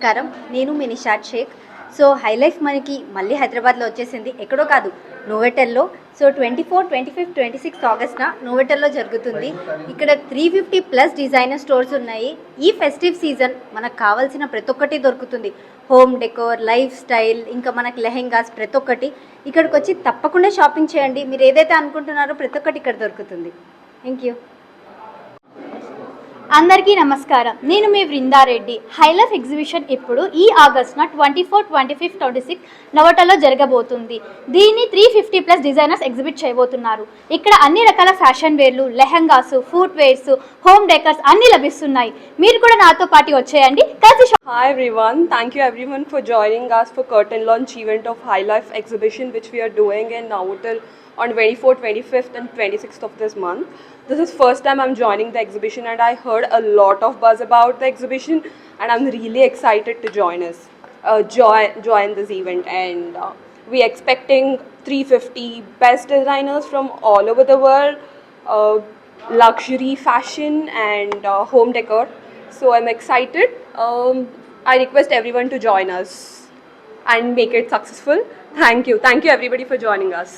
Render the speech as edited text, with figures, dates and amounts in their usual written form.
నమస్కారం, నేను మీ Nishad Shaikh. So hi life మనకి మళ్ళీ హైదరాబాద్లో వచ్చేసింది, ఎక్కడో కాదు నోవెటల్లో. సో 24, 25, 26 ఆగస్ట్న నోవెటల్లో జరుగుతుంది. ఇక్కడ 350+ డిజైనర్ స్టోర్స్ ఉన్నాయి. ఈ ఫెస్టివ్ సీజన్ మనకు కావాల్సిన ప్రతి ఒక్కటి దొరుకుతుంది. హోమ్ డెకోర్, లైఫ్ స్టైల్, ఇంకా మనకి లెహెంగాస్, ప్రతి ఒక్కటి ఇక్కడికి వచ్చి తప్పకుండా షాపింగ్ చేయండి. మీరు ఏదైతే అనుకుంటున్నారో ప్రతి ఒక్కటి ఇక్కడ దొరుకుతుంది. Thank you. అందరికీ నమస్కారం, నేను మీ వృందారెడ్డి. హైలైఫ్ ఎగ్జిబిషన్ ఇప్పుడు ఈ ఆగస్టున 24, 25, 26 నోవెటల్లో జరగబోతుంది. దీన్ని 350+ డిజైనర్స్ ఎగ్జిబిట్ చేయబోతున్నారు. ఇక్కడ అన్ని రకాల ఫ్యాషన్ వేర్లు, lehengas, foot wears, home decors అన్ని లభిస్తున్నాయి. మీరు కూడా నాతో పాటు వచ్చేయండి, కలిసి. Hi everyone, thank you everyone for joining us for curtain launch event of High Life exhibition which we are doing in Novotel on 24th, 25th and 26th of this month. This is first time I'm joining the exhibition and I heard a lot of buzz about the exhibition and I'm really excited to join this event, and we expecting 350 best designers from all over the world, luxury fashion and home decor. So I'm excited. I request everyone to join us and make it successful. Thank you everybody for joining us.